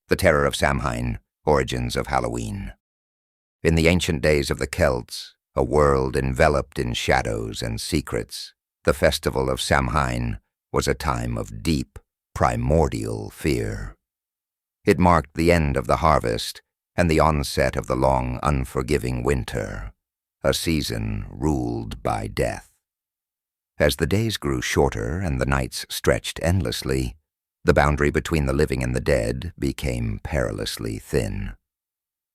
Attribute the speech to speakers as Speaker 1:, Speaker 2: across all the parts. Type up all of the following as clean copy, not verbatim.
Speaker 1: The terror of Samhain, origins of Halloween. In the ancient days of the Celts, a world enveloped in shadows and secrets, the festival of Samhain was a time of deep, primordial fear. It marked the end of the harvest and the onset of the long, unforgiving winter, a season ruled by death. As the days grew shorter and the nights stretched endlessly, the boundary between the living and the dead became perilously thin.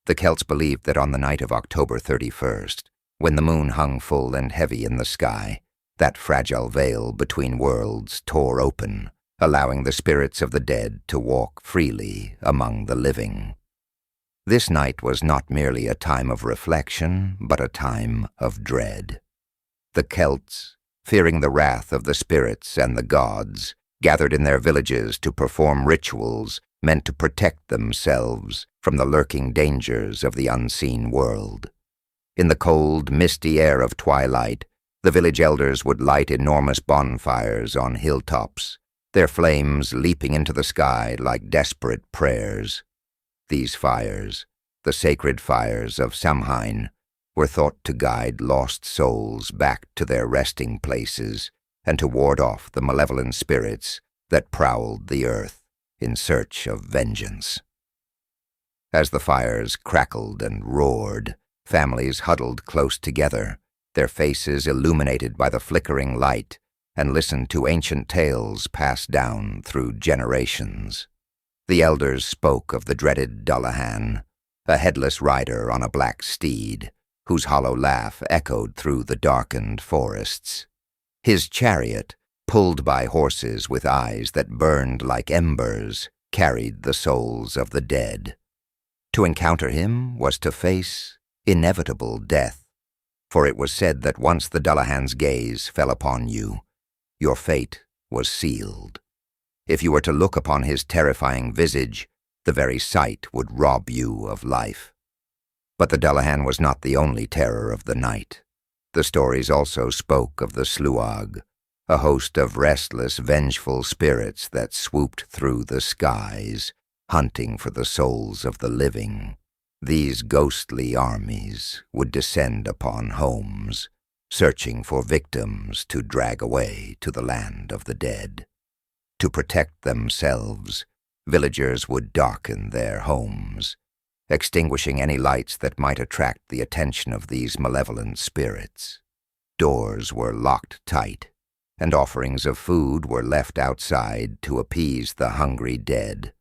Speaker 1: The Celts believed that on the night of October 31st, when the moon hung full and heavy in the sky, that fragile veil between worlds tore open, allowing the spirits of the dead to walk freely among the living. This night was not merely a time of reflection, but a time of dread. The Celts, fearing the wrath of the spirits and the gods, gathered in their villages to perform rituals meant to protect themselves from the lurking dangers of the unseen world. In the cold, misty air of twilight, the village elders would light enormous bonfires on hilltops, their flames leaping into the sky like desperate prayers. These fires, the sacred fires of Samhain, were thought to guide lost souls back to their resting places and to ward off the malevolent spirits that prowled the earth in search of vengeance. As the fires crackled and roared, families huddled close together, their faces illuminated by the flickering light, and listened to ancient tales passed down through generations. The elders spoke of the dreaded Dullahan, a headless rider on a black steed, whose hollow laugh echoed through the darkened forests. His chariot, pulled by horses with eyes that burned like embers, carried the souls of the dead. To encounter him was to face inevitable death, for it was said that once the Dullahan's gaze fell upon you, your fate was sealed. If you were to look upon his terrifying visage, the very sight would rob you of life. But the Dullahan was not the only terror of the night. The stories also spoke of the Sluag, a host of restless, vengeful spirits that swooped through the skies, hunting for the souls of the living. These ghostly armies would descend upon homes, searching for victims to drag away to the land of the dead. To protect themselves, villagers would darken their homes, extinguishing any lights that might attract the attention of these malevolent spirits. Doors were locked tight, and offerings of food were left outside to appease the hungry dead.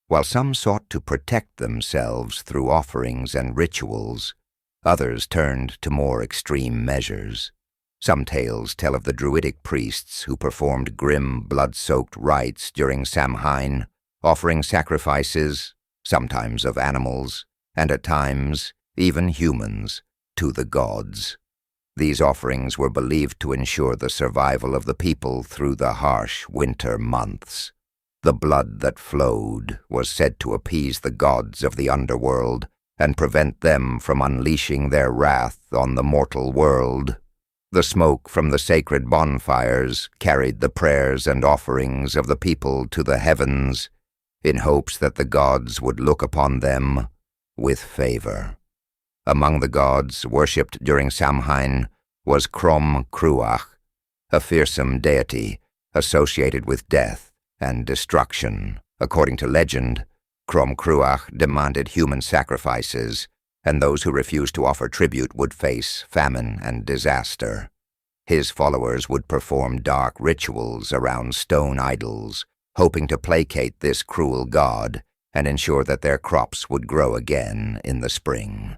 Speaker 1: While some sought to protect themselves through offerings and rituals, others turned to more extreme measures. Some tales tell of the druidic priests who performed grim, blood-soaked rites during Samhain, offering sacrifices, sometimes of animals, and at times even humans, to the gods. These offerings were believed to ensure the survival of the people through the harsh winter months. The blood that flowed was said to appease the gods of the underworld and prevent them from unleashing their wrath on the mortal world. The smoke from the sacred bonfires carried the prayers and offerings of the people to the heavens, in hopes that the gods would look upon them with favor. Among the gods worshipped during Samhain was Crom Cruach, a fearsome deity associated with death and destruction. According to legend, Crom Cruach demanded human sacrifices, and those who refused to offer tribute would face famine and disaster. His followers would perform dark rituals around stone idols, hoping to placate this cruel god and ensure that their crops would grow again in the spring.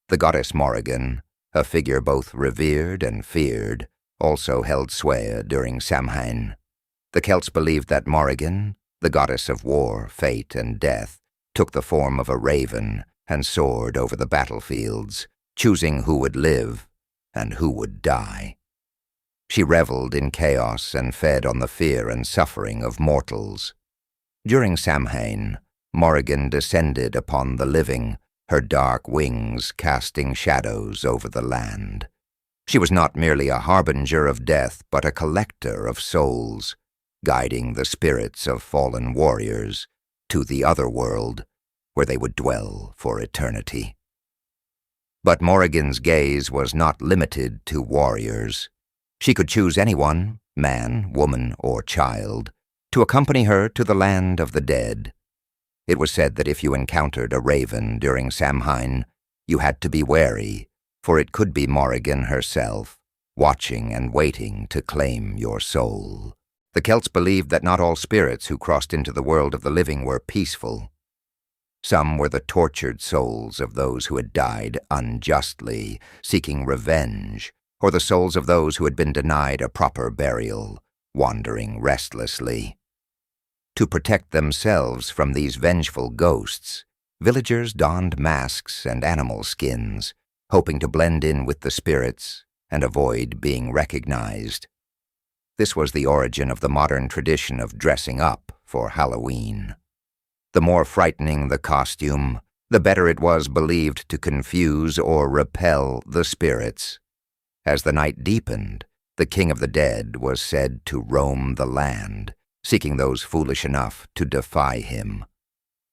Speaker 1: The goddess Morrigan, a figure both revered and feared, also held sway during Samhain. The Celts believed that Morrigan, the goddess of war, fate, and death, took the form of a raven and soared over the battlefields, choosing who would live and who would die. She reveled in chaos and fed on the fear and suffering of mortals. During Samhain, Morrigan descended upon the living, her dark wings casting shadows over the land. She was not merely a harbinger of death, but a collector of souls, guiding the spirits of fallen warriors to the other world, where they would dwell for eternity. But Morrigan's gaze was not limited to warriors. She could choose anyone, man, woman, or child, to accompany her to the land of the dead. It was said that if you encountered a raven during Samhain, you had to be wary, for it could be Morrigan herself, watching and waiting to claim your soul. The Celts believed that not all spirits who crossed into the world of the living were peaceful. Some were the tortured souls of those who had died unjustly, seeking revenge, or the souls of those who had been denied a proper burial, wandering restlessly. To protect themselves from these vengeful ghosts, villagers donned masks and animal skins, hoping to blend in with the spirits and avoid being recognized. This was the origin of the modern tradition of dressing up for Halloween. The more frightening the costume, the better it was believed to confuse or repel the spirits. As the night deepened, the king of the dead was said to roam the land, seeking those foolish enough to defy him.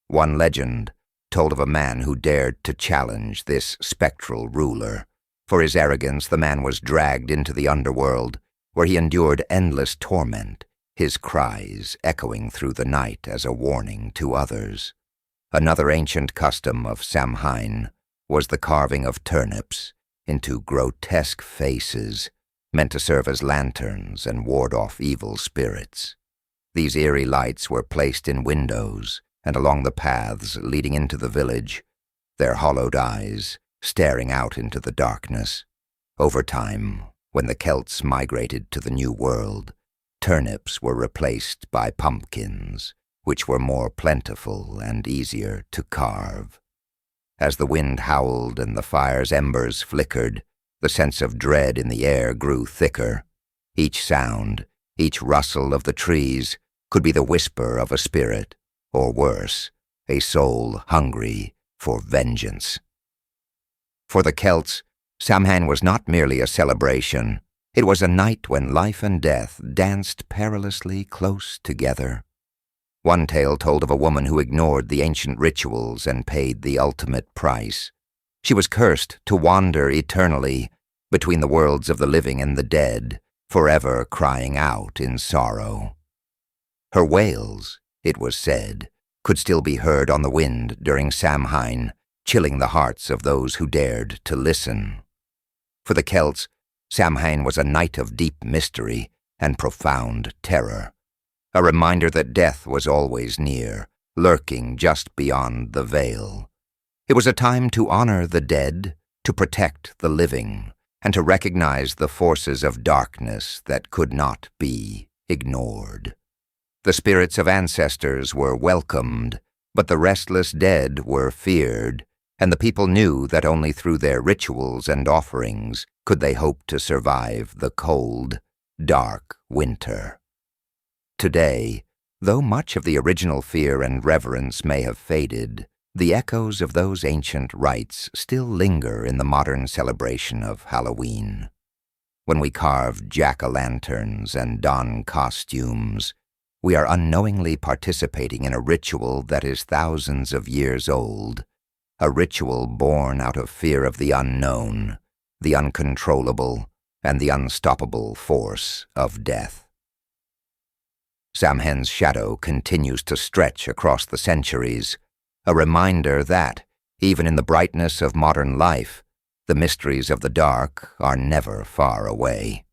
Speaker 1: One legend told of a man who dared to challenge this spectral ruler. For his arrogance, the man was dragged into the underworld, where he endured endless torment, his cries echoing through the night as a warning to others. Another ancient custom of Samhain was the carving of turnips into grotesque faces, meant to serve as lanterns and ward off evil spirits. These eerie lights were placed in windows and along the paths leading into the village, their hollowed eyes staring out into the darkness. Over time, when the Celts migrated to the New World, turnips were replaced by pumpkins, which were more plentiful and easier to carve. As the wind howled and the fire's embers flickered, the sense of dread in the air grew thicker. Each sound, each rustle of the trees could be the whisper of a spirit, or worse, a soul hungry for vengeance. For the Celts, Samhain was not merely a celebration. It was a night when life and death danced perilously close together. One tale told of a woman who ignored the ancient rituals and paid the ultimate price. She was cursed to wander eternally between the worlds of the living and the dead, forever crying out in sorrow. Her wails, it was said, could still be heard on the wind during Samhain, chilling the hearts of those who dared to listen. For the Celts, Samhain was a night of deep mystery and profound terror, a reminder that death was always near, lurking just beyond the veil. It was a time to honor the dead, to protect the living, and to recognize the forces of darkness that could not be ignored. The spirits of ancestors were welcomed, but the restless dead were feared, and the people knew that only through their rituals and offerings could they hope to survive the cold, dark winter. Today, though much of the original fear and reverence may have faded, the echoes of those ancient rites still linger in the modern celebration of Halloween. When we carve jack-o'-lanterns and don costumes, we are unknowingly participating in a ritual that is thousands of years old, a ritual born out of fear of the unknown, the uncontrollable, and the unstoppable force of death. Samhain's shadow continues to stretch across the centuries, a reminder that, even in the brightness of modern life, the mysteries of the dark are never far away.